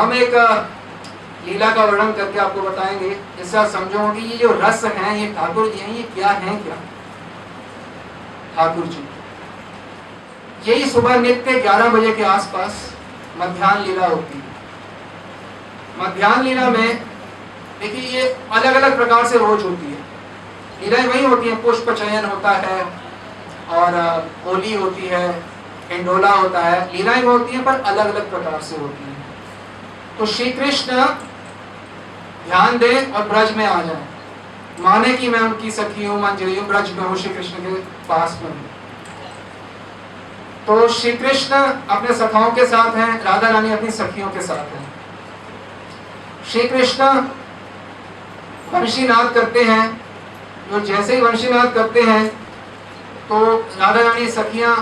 हम एक लीला का वर्णन करके आपको बताएंगे, इससे आप समझोगे कि ये जो रस हैं ये ठाकुर जी हैं, ये क्या हैं क्या ठाकुर जी। यही सुबह नित्य 11 बजे के आसपास मध्याह्न लीला होती है। मध्याह्न लीला में देखिए ये अलग अलग प्रकार से रोज होती है। लीलाएं वही होती है, पुष्प चयन होता है और होली होती है, हिंडोला होता है, लीलाएं होती हैं पर अलग अलग प्रकार से होती हैं। तो श्री कृष्ण ध्यान दें और ब्रज में आ जाएं, माने कि मैं उनकी सखी हूं, मंजरी हूं, ब्रज में हूं, श्री कृष्ण के पास में हूं। तो श्री कृष्ण अपने सखाओं के साथ हैं, राधा रानी अपनी सखियों के साथ हैं। श्री कृष्ण वंशीनाद करते हैं, जो जैसे ही वंशीनाद करते हैं तो राधा रानी सखियां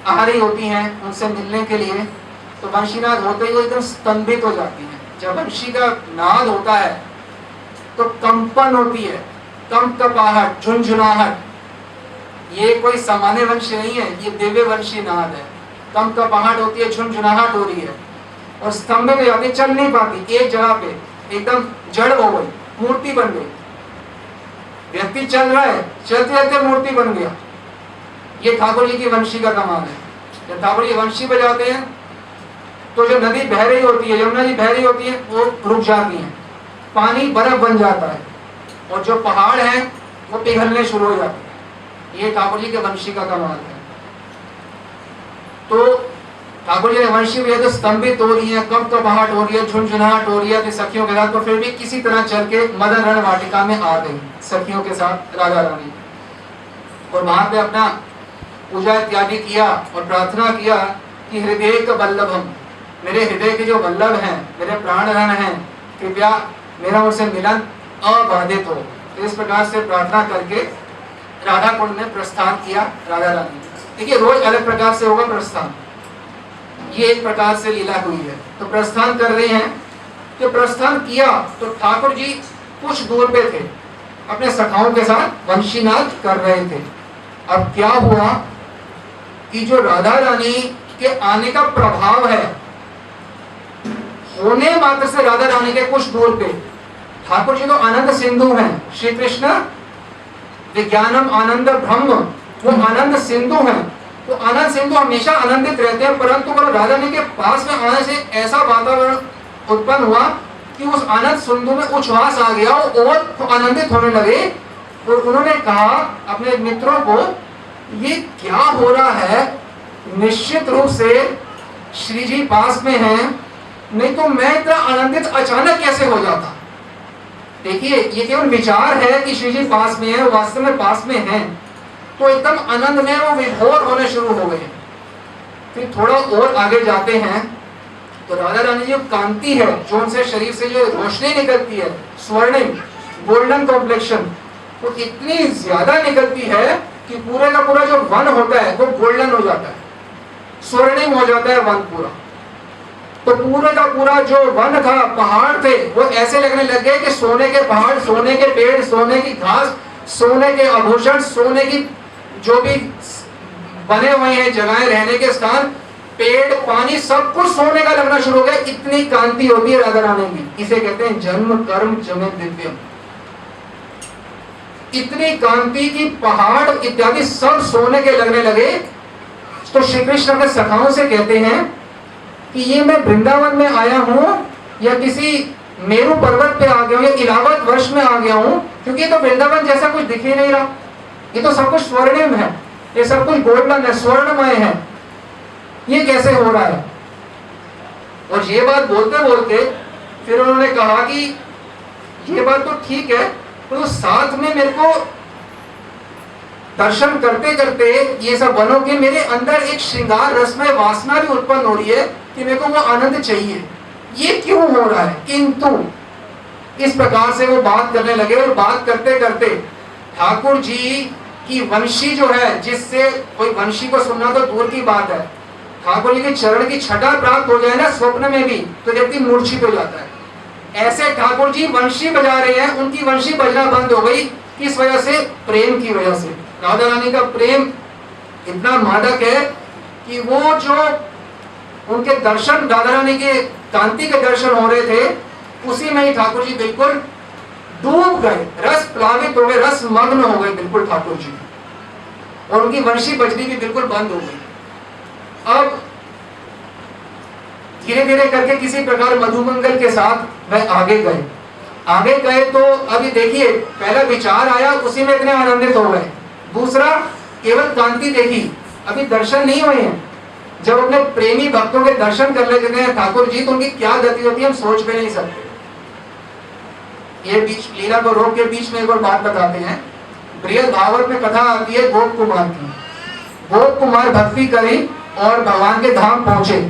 आ रही होती हैं उनसे मिलने के लिए। तो वंशीनाद होते ही वो एकदम स्तंभित हो जाती हैं। जब वंशी का नाद होता है तो कंपन होती है, कंपकपाहट, झुंझुनाहट। ये कोई सामान्य वंश नहीं है, ये दिव्य वंशी नाद है। कंपकपाहट होती है, झुंझुनाहट हो रही है और स्तंभित हो जाती, चल नहीं पाती, एक जगह पे एकदम जड़ हो गई, मूर्ति बन गई। व्यक्ति चल रहा है, चलते चलते मूर्ति बन गया। ये ठाकुर जी की वंशी का कमाल है। जब ठाकुर जी वंशी बजाते हैं तो जो नदी बह रही होती है, यमुना जी बह रही होती है, वो रुक जाती है, पानी बर्फ बन जाता है और जो पहाड़ है वो पिघलने शुरू हो जाते हैं। ये ठाकुर जी के वंशी का कमाल है। तो ठाकुर जी ने वंशी में तो स्तंभित हो रही है, कंपकपाहट हो रही है, झुंझुनाहट हो रही है सखियों के साथ, तो फिर भी किसी तरह चल के मदन रण वाटिका में आ गई सखियों के साथ राधा रानी। और वहां पे अपना पूजा इत्यादि किया और प्रार्थना किया कि हृदय का वल्लभम, मेरे हृदय के जो वल्लभ हैं, मेरे प्राण रन हैं, कृपया मेरा उनसे मिलन अबाधित हो। तो इस प्रकार से प्रार्थना करके राधा कुंड में प्रस्थान किया राधा रानी। देखिए रोज अलग प्रकार से होगा प्रस्थान, ये एक प्रकार से लीला हुई है। तो प्रस्थान कर रहे हैं, तो प्रस्थान किया तो ठाकुर जी कुछ दूर पे थे, अपने सखाओं के साथ वंशीनाद कर रहे थे। अब क्या हुआ कि जो राधा रानी के आने का प्रभाव है, होने मात्र से राधा रानी के कुछ दूर पे, ठाकुर जी तो आनंद सिंधु हैं, श्री कृष्ण विज्ञानम आनंद ब्रह्म, वो आनंद सिंधु हैं। तो आनंद सिंधु हमेशा आनंदित रहते हैं, परंतु राधा रानी के पास में आने से ऐसा वातावरण उत्पन्न हुआ कि उस आनंद सिंधु में उच्छ्वास आ गया और आनंदित होने लगे। और उन्होंने कहा अपने मित्रों को, ये क्या हो रहा है, निश्चित रूप से श्री जी पास में हैं, नहीं तो मैं इतना आनंदित अचानक कैसे हो जाता। देखिए ये केवल विचार है कि श्री जी पास में है, वास्तव में पास में हैं, तो एकदम आनंद में वो विभोर होने शुरू हो गए। फिर थोड़ा और आगे जाते हैं तो राधा रानी जो कांति है, जो उनसे शरीर से जो रोशनी निकलती है, स्वर्णिम गोल्डन कॉम्प्लेक्शन, वो इतनी ज्यादा निकलती है कि पूरे का पूरा जो वन होता है वो गोल्डन हो जाता है, स्वर्णिम हो जाता है वन पूरा। तो पूरे का पूरा जो वन था, पहाड़ थे, वो ऐसे लगने लग गए कि सोने के पहाड़, सोने के पेड़, सोने की घास, सोने के आभूषण, सोने की जो भी बने हुए हैं जगहें, रहने के स्थान, पेड़, पानी, सब कुछ सोने का लगना शुरू हो गया। इतनी कांति होती है राधा रानी की, इसे कहते हैं जन्म कर्म जमे दिव्यम। इतनी कांति की पहाड़ इत्यादि सब सोने के लगने लगे। तो श्री कृष्ण अपने सखाओं से कहते हैं कि ये मैं वृंदावन में आया हूं या किसी मेरू पर्वत पे आ गया हूं या इलाहाबाद वर्ष में आ गया हूं, क्योंकि तो वृंदावन जैसा कुछ दिख ही नहीं रहा, ये तो सब कुछ स्वर्णिम है, ये सब कुछ गोल्डन है, स्वर्णमय है, ये कैसे हो रहा है। और ये बात बोलते बोलते फिर उन्होंने कहा कि ये बात तो ठीक है, तो साथ में मेरे को दर्शन करते करते ये सब वनों के मेरे अंदर एक श्रृंगार रसमय वासना भी उत्पन्न हो रही है कि मेरे को वो आनंद चाहिए, ये क्यों हो रहा है। किंतु इस प्रकार से वो बात करने लगे और बात करते करते ठाकुर जी की वंशी जो है, जिससे कोई वंशी को सुनना तो दूर की बात है, ठाकुर जी के चरण की छटा प्राप्त हो जाए ना स्वप्न में भी, तो व्यक्ति मूर्छित हो जाता है। ऐसे ठाकुर जी वंशी बजा रहे हैं, उनकी वंशी बजना बंद हो गई। किस वजह से? प्रेम की वजह से। राधा रानी का प्रेम इतना मादक है कि वो जो उनके दर्शन, राधा रानी के कांति के दर्शन हो रहे थे, उसी में ही ठाकुर जी बिल्कुल डूब गए, रस प्लावित हो गए, रस मग्न हो गए बिल्कुल ठाकुर जी, और उनकी वंशी बजनी भी बिल्कुल बंद हो गई। अब धीरे धीरे करके किसी प्रकार मधुमंगल के साथ वह आगे गए तो अभी देखिए, पहला विचार आया, उसी में इतने आनंदित हो गए। दूसरा, केवल कांति देखी, अभी दर्शन नहीं हुए हैं। जब अपने प्रेमी भक्तों के दर्शन कर लेते हैं ठाकुर जी, तो उनकी क्या गति होती है हम सोच भी नहीं सकते। ये बीच लीला को रोक के बीच में एक और बात बताते हैं। बृहद भागवत में कथा आती है गोप कुमार की। गोप कुमार भक्ति करी और भगवान के धाम पहुंचे,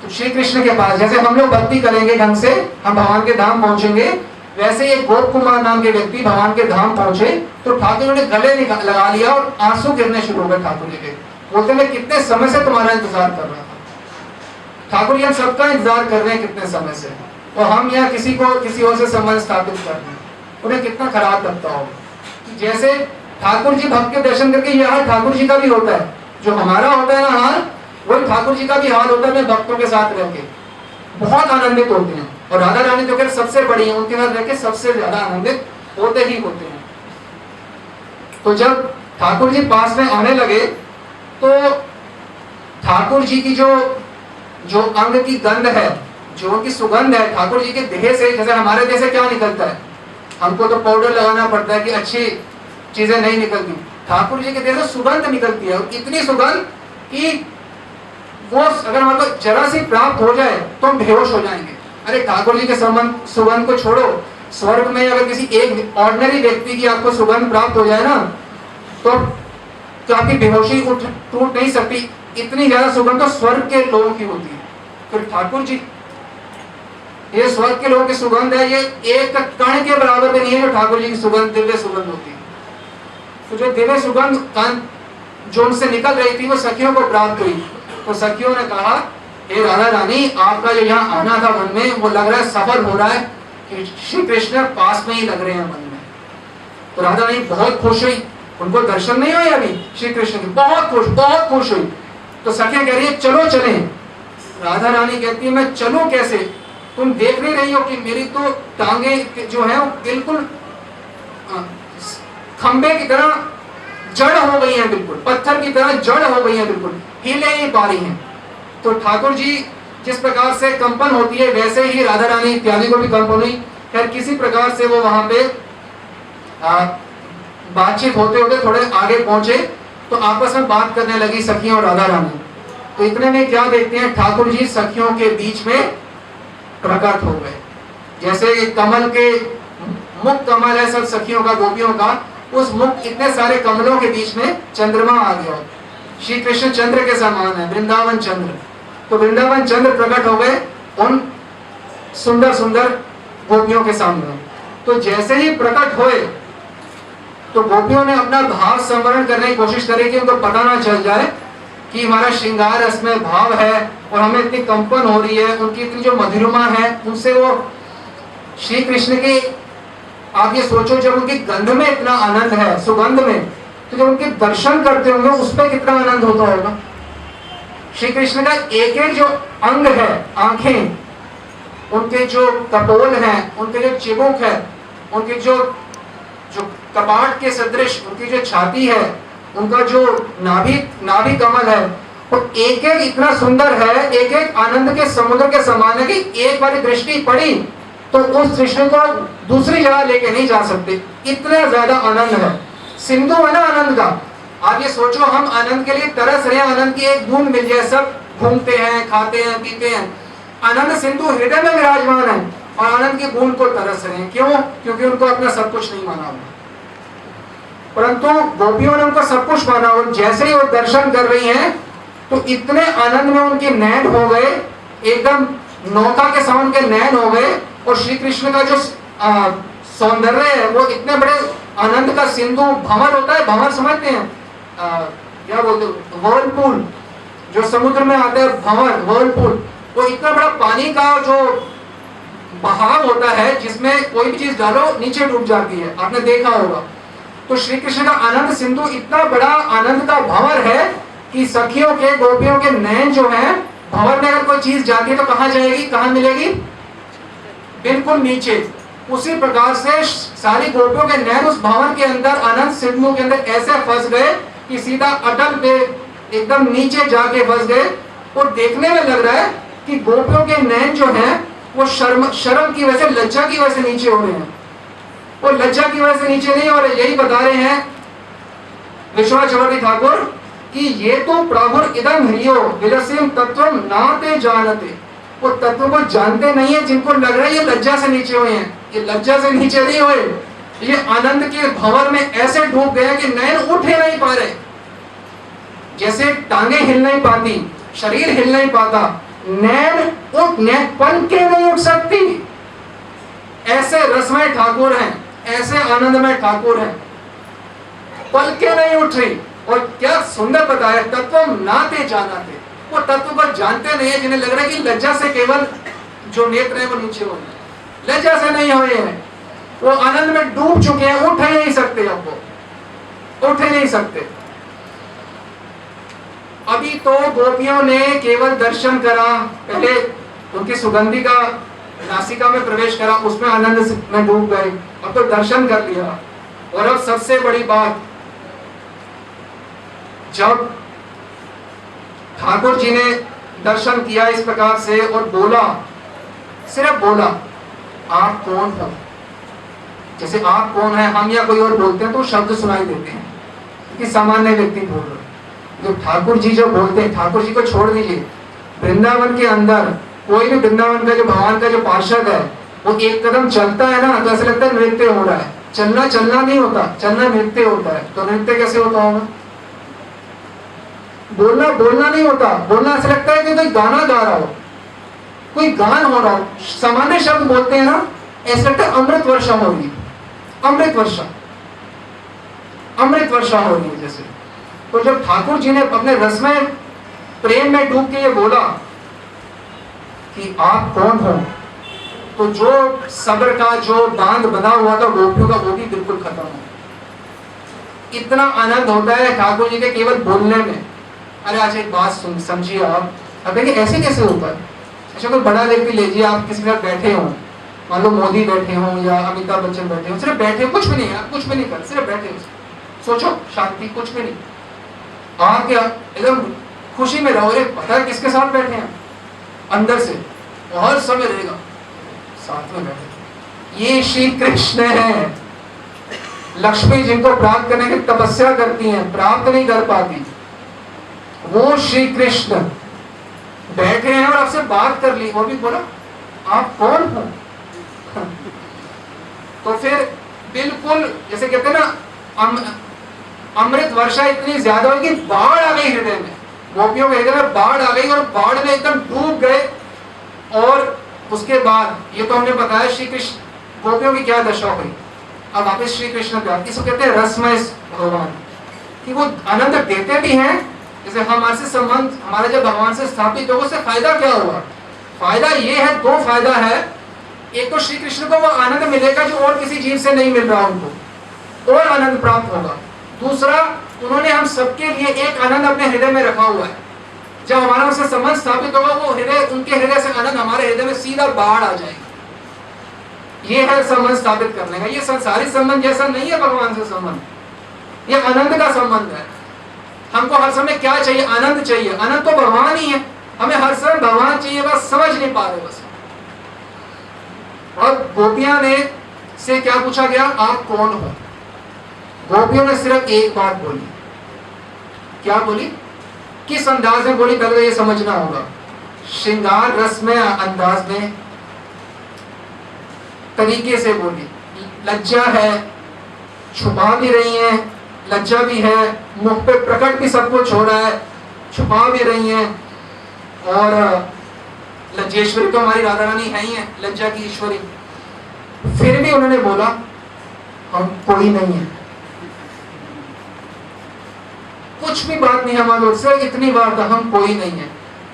तो श्री कृष्ण के पास, जैसे हम लोग भक्ति करेंगे ढंग से हम भगवान के धाम पहुंचेंगे, वैसे ये गोप कुमार नाम के व्यक्ति भगवान के धाम पहुंचे, तो ठाकुर ने गले लगा लिया और आंसू गिरने शुरू हो गए ठाकुर जी के। बोलते मैं कितने समय से तुम्हारा इंतजार कर रहा था। ठाकुर जी हम सबका इंतजार कर रहे हैं कितने समय से, और हम यहाँ किसी और से संबंध स्थापित कर रहे हैं। उन्हें कितना खराब लगता होगा। जैसे ठाकुर जी भक्त के दर्शन करके ये हाल ठाकुर जी का भी होता है, जो हमारा होता है ना हाल, वही ठाकुर जी का भी हाल होता है। मैं भक्तों के साथ रह के बहुत आनंदित होते हैं, और राधा रानी तो खैर सबसे बड़ी है, उनके साथ रह के सबसे ज्यादा आनंदित होते ही होते हैं। तो जब ठाकुर जी पास में आने लगे, तो ठाकुर जी की जो अंग की गंध है, जो उनकी सुगंध है, ठाकुर जी के देह से, जैसे हमारे देह से क्या निकलता है, हमको तो पाउडर लगाना पड़ता है कि अच्छी चीजें नहीं निकलती, ठाकुर जी के देह से सुगंध निकलती है, और इतनी सुगंध कि वो अगर हमारे को जरा सी प्राप्त हो जाए तो हम बेहोश हो जाएंगे। अरे ठाकुर जी के सुगंध को छोड़ो, स्वर्ग में अगर किसी एक ऑर्डिनरी व्यक्ति की आपको सुगंध प्राप्त हो जाए ना, तो आपकी बेहोशी टूट नहीं सकती, इतनी ज्यादा सुगंध तो स्वर्ग के लोगों की होती है। तो ठाकुर जी, ये स्वर्ग के लोगों की सुगंध है, ये एक कण के बराबर भी नहीं है जो ठाकुर जी की सुगंध, दिव्य सुगंध होती है। तो जो दिव्य सुगंध जो उनसे निकल रही थी वो सखियों को प्राप्त हुई, तो सखियों ने कहा हे राधा रानी, आपका जो यहाँ आना था मन में, वो लग रहा है सफल हो रहा है कि श्री कृष्ण पास में ही लग रहे हैं मन में। तो राधा रानी बहुत खुश हुई, उनको दर्शन नहीं हुए अभी श्री कृष्ण की, बहुत खुश हुई। तो सखियां कह रही है चलो चले। राधा रानी कहती है मैं चलूं कैसे, तुम देख नहीं रही हो कि मेरी तो टांगे जो है वो बिल्कुल खंबे की तरह जड़ हो गई है, बिल्कुल पत्थर की तरह जड़ हो गई है, बिल्कुल हिले नहीं पा रही हैं। तो ठाकुर जी जिस प्रकार से कंपन होती है, वैसे ही राधा रानी इत्यादि को भी कंपन हुई। खैर किसी प्रकार से वो वहां पे बातचीत होते होते थोड़े आगे पहुंचे, तो आपस में बात करने लगी सखियां और राधा रानी। तो इतने में क्या देखते हैं, ठाकुर जी सखियों के बीच में प्रकट हो गए। जैसे कमल के मुख कमल है सब सखियों का, गोपियों का, उस मुख इतने सारे कमलों के बीच में चंद्रमा आ गया। श्री कृष्ण चंद्र के समान है, वृंदावन चंद्र। तो वृंदावन चंद्र प्रकट हो गए उन सुंदर सुंदर गोपियों के सामने। तो जैसे ही प्रकट हुए तो गोपियों ने अपना भाव संवरण करने की कोशिश करी कि उनको पता ना चल जाए कि हमारा श्रृंगार रस में भाव है और हमें इतनी कंपन हो रही है, उनकी इतनी जो मधुरमा है, उनसे वो श्री कृष्ण के, आप ये सोचो जब उनकी गंध में इतना आनंद है, सुगंध में, तो जब उनके दर्शन करते होंगे उसमें कितना आनंद होता होगा। श्री कृष्ण का एक एक जो अंग है, आंखें, उनके जो कपोल हैं, उनके जो चिबुक है, उनके जो कपाट के सदृश उनकी जो छाती है, उनका जो नाभि कमल है, वो एक एक इतना सुंदर है, एक एक आनंद के समुद्र के समान है कि एक बारी दृष्टि पड़ी तो उस दृष्टि को दूसरी जगह लेके नहीं जा सकते, इतना ज्यादा आनंद है। सिंधु है ना आनंद का। आप ये सोचो हम आनंद के लिए तरस रहे हैं, आनंद की एक बूंद मिल जाए, सब घूमते हैं, खाते हैं, पीते हैं। आनंद सिंधु हृदय में विराजमान है और आनंद की बूंद को तरस रहे हैं। क्यों? क्योंकि उनको अपना सब कुछ नहीं माना हुआ, परंतु गोपियों ने उनको सब कुछ माना। और जैसे ही वो दर्शन कर रही हैं तो इतने आनंद में उनके नैन हो गए, एकदम नौका के समान के नैन हो गए, और श्री कृष्ण का जो सौंदर्य है वो इतने बड़े आनंद का सिंधु, भंवर होता है, भंवर समझते हैं, क्या बोलते हैं, व्हर्लपूल जो समुद्र में आता है, भंवर, व्हर्लपूल, वो इतना बड़ा पानी का जो बहाव होता है जिसमें कोई भी चीज डालो नीचे डूब जाती है, आपने देखा होगा। तो श्री कृष्ण का आनंद सिंधु इतना बड़ा आनंद का भंवर है कि सखियों के, गोपियों के नयन जो हैं भंवर में अगर कोई चीज जाती है तो कहाँ जाएगी, कहाँ मिलेगी, बिल्कुल नीचे। उसी प्रकार से सारी गोपियों के नैन उस भंवर के अंदर, अनंत सिंधु के अंदर ऐसे फंस गए कि सीधा अटल पे एकदम नीचे जाके फंस गए। और देखने में लग रहा है कि गोपियों के नैन जो हैं वो शर्म की वजह से, लज्जा की वजह से नीचे हो रहे हैं। वो लज्जा की वजह से नीचे नहीं हो रहे। यही बता रहे हैं विश्वनाथ चक्रवर्ती ठाकुर कि ये तो प्रभुर इदम ह्रियो विलसिम तत्वम नाते जानते, वो तत्व को जानते नहीं है, जिनको लग रहा है ये लज्जा से नीचे हुए हैं। ये लज्जा से नीचे नहीं हुए, ये आनंद के भंवर में ऐसे डूब गए कि नैन उठ ही नहीं पा रहे। जैसे टांगे हिल नहीं पाती, शरीर हिल नहीं पाता, नैन पलके नहीं उठ सकती। ऐसे रसमय ठाकुर हैं, ऐसे आनंदमय ठाकुर हैं, पलके नहीं उठ रही। और क्या सुंदर बताया, तत्व नाते जानाते, वो तत्व को जानते नहीं है, जिन्हें लग रहा है कि लज्जा से केवल जो नेत्र है वो नीचे हो रहे हैं, लज्जा से नहीं हुए हैं, वो आनंद में डूब चुके हैं, उठ ही नहीं सकते, अब वो उठ ही नहीं सकते। अभी तो गोपियों ने केवल दर्शन करा, पहले उनकी सुगंधी का नासिका में प्रवेश करा, उसमें आनंद में डूब गए। अब तो दर्शन कर लिया। और अब सबसे बड़ी बात, जब ठाकुर जी ने दर्शन किया इस प्रकार से और बोला, सिर्फ बोला, आप कौन हो। जैसे आप कौन है हम या कोई और बोलते हैं तो शब्द सुनाई देते हैं कि सामान्य व्यक्ति बोल रहे। जो ठाकुर जी जो बोलते हैं, ठाकुर जी को छोड़ दीजिए, वृंदावन के अंदर कोई भी वृंदावन का जो भगवान का जो पार्षद है, वो एक कदम चलता है ना तो ऐसा लगता है नृत्य हो रहा है। चलना चलना नहीं होता, चलना नृत्य होता है। तो नृत्य कैसे होता होगा, बोलना बोलना नहीं होता, बोलना ऐसा लगता है कि कोई गाना गा रहा हो, कोई गान हो रहा हो। सामान्य शब्द बोलते हैं ना, ऐसा लगता है अमृत वर्षा हो रही है, अमृत वर्षा, अमृत वर्षा हो रही है जैसे। तो जब ठाकुर जी ने अपने रसमय प्रेम में डूब के ये बोला कि आप कौन हो, तो जो सब्र का जो बांध बना हुआ था गोपियों का, वो भी बिल्कुल खत्म हो। इतना आनंद होता है ठाकुर जी के केवल बोलने में। अरे अच्छा एक बात समझिए आप, अब देखिए ऐसे कैसे होता है। अच्छा कोई बड़ा व्यक्ति लीजिए, आप किसी के साथ बैठे हो, मान लो मोदी बैठे हो या अमिताभ बच्चन बैठे हो, सिर्फ बैठे हो, कुछ भी नहीं, आप कुछ भी नहीं कर, सिर्फ बैठे हो, सोचो शांति, कुछ भी नहीं, आप क्या एकदम खुशी में रहो। पता है किसके साथ बैठे हैं, अंदर से हर समय रहेगा साथ में बैठे, ये श्री कृष्ण है। लक्ष्मी जिनको प्राप्त करने की तपस्या करती हैं, प्राप्त नहीं कर पाती, वो श्री कृष्ण बैठे हैं और आपसे बात कर ली, वो भी बोला आप कौन हो। तो फिर बिल्कुल जैसे कहते हैं ना, अमृत वर्षा इतनी ज्यादा हुई कि बाढ़ आ गई हृदय में, गोपियों के हृदय में बाढ़ आ गई और बाढ़ में एकदम डूब गए। और उसके बाद ये तो हमने बताया श्री कृष्ण गोपियों की क्या दशा हुई। अब वापिस श्री कृष्ण प्यार, इसको कहते हैं रसमय भगवान, कि वो आनंद देते भी हैं। जैसे हमारे से संबंध हमारा जब भगवान से स्थापित होगा, उससे फायदा क्या हुआ, फायदा ये है, दो फायदा है। एक तो श्री कृष्ण को वो आनंद मिलेगा जो और किसी जीव से नहीं मिल रहा, उनको और आनंद प्राप्त होगा। दूसरा, उन्होंने हम सबके लिए एक आनंद अपने हृदय में रखा हुआ है। जब हमारा उससे संबंध स्थापित होगा, वो हृदय, उनके हृदय से आनंद हमारे हृदय में सीधा बाढ़ आ जाएगा। ये है संबंध स्थापित करने का। ये संसारिक संबंध जैसा नहीं है भगवान से संबंध, ये आनंद का संबंध है। हमको हर समय क्या चाहिए, आनंद चाहिए। आनंद तो भगवान ही है, हमें हर समय भगवान चाहिए, बस समझ नहीं पा रहे बस। और गोपियां ने से क्या पूछा गया, आप कौन हो। गोपियों ने सिर्फ एक बात बोली, क्या बोली, किस अंदाज में बोली, पहले ये समझना होगा। श्रृंगार रस में अंदाज में तरीके से बोली। लज्जा है, छुपा भी रही है, लज्जा भी है, मुख पे प्रकट भी सब कुछ हो रहा है, छुपा भी रही है। और लज्जेश्वरी तो हमारी राधा रानी है ही है, लज्जा की ईश्वरी। फिर भी उन्होंने बोला हम कोई नहीं है, कुछ भी बात नहीं हमारे ओर से, इतनी बात हम कोई नहीं है,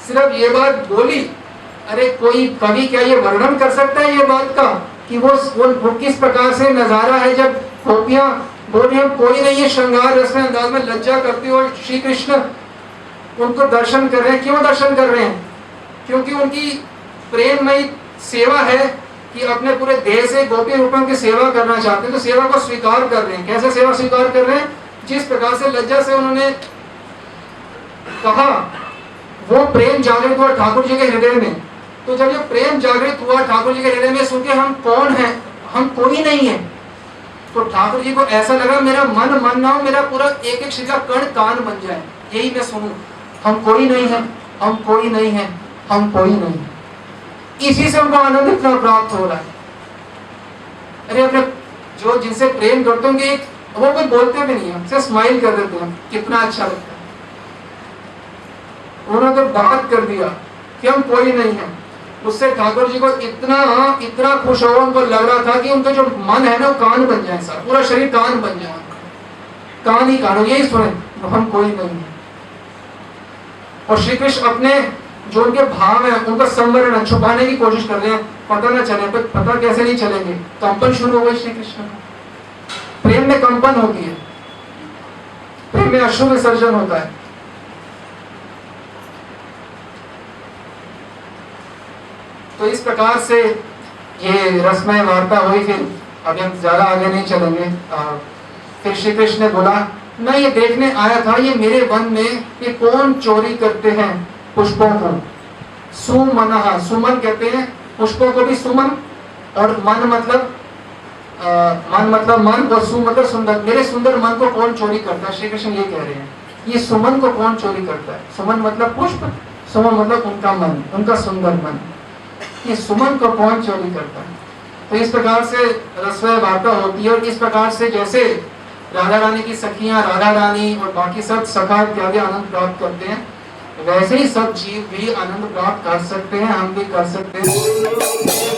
सिर्फ ये बात बोली। अरे कोई कवि क्या ये वर्णन कर सकता है ये बात का कि वो किस प्रकार से नजारा है जब गोपियां बोल रही हम कोई नहीं है, श्रृंगार रस में अंदाज में लज्जा करती हो। श्री कृष्ण उनको दर्शन कर रहे हैं। क्यों दर्शन कर रहे हैं, क्योंकि उनकी प्रेममयी सेवा है कि अपने पूरे देह से गोपी रूपों की सेवा करना चाहते हैं, तो सेवा को स्वीकार कर रहे हैं। कैसे सेवा स्वीकार कर रहे हैं? जिस प्रकार से लज्जा से उन्होंने कहा, वो प्रेम जागृत हुआ ठाकुर जी के हृदय में। तो जब ये प्रेम जागृत हुआ ठाकुर जी के हृदय में, सुन के हम कौन हैं, हम कोई नहीं है, तो ठाकुर जी को ऐसा लगा मेरा मन मन ना हो, मेरा पूरा एक एक शिका कण कान बन जाए, यही मैं सुनूं। हम कोई नहीं है, हम कोई नहीं है, हम कोई नहीं है। इसी से उनको आनंद इतना प्राप्त हो रहा है। अरे अपने जो जिनसे प्रेम करते होंगे, वो कोई बोलते भी नहीं है, सिर्फ स्माइल कर देते हैं, कितना अच्छा लगता है। उन्होंने तो बात कर दिया कि हम कोई नहीं है, उससे ठाकुर जी को इतना खुश हो, उनको लग रहा था कि उनका जो मन है ना वो कान बन जाए, सर पूरा शरीर कान बन जाए, कान ही कान, यही सुने हम कोई नहीं है। और श्री कृष्ण अपने जो उनके भाव है उनका संवरण छुपाने की कोशिश कर रहे हैं, पता ना चले। पर पता कैसे नहीं चलेंगे? कंपन शुरू हो गई श्री कृष्ण का। प्रेम में कंपन होती है, प्रेम में अश्रु विसर्जन होता है। तो इस प्रकार से ये रसमय वार्ता हुई। फिर अभी हम ज्यादा आगे नहीं चलेंगे। फिर श्री कृष्ण ने बोला, मैं ये देखने आया था ये मेरे वन में ये कौन चोरी करते हैं पुष्पों को। सुमनः, सुमन कहते हैं पुष्पों को भी सुमन, और मन मतलब मन, और सु मतलब सुंदर। मेरे सुंदर मन को कौन चोरी करता है? श्री कृष्ण ये कह रहे हैं, ये सुमन को कौन चोरी करता है? सुमन मतलब पुष्प, सुमन मतलब उनका मन, उनका सुंदर मन। ये सुमन को कौन चोरी करता है? तो इस प्रकार से रसमय वार्ता होती है। और इस प्रकार से जैसे राधा रानी की सखियां, राधा रानी और बाकी सब सखा इत्यादि आनंद प्राप्त करते हैं, वैसे ही सब जीव भी आनंद प्राप्त कर सकते हैं, हम भी कर सकते हैं।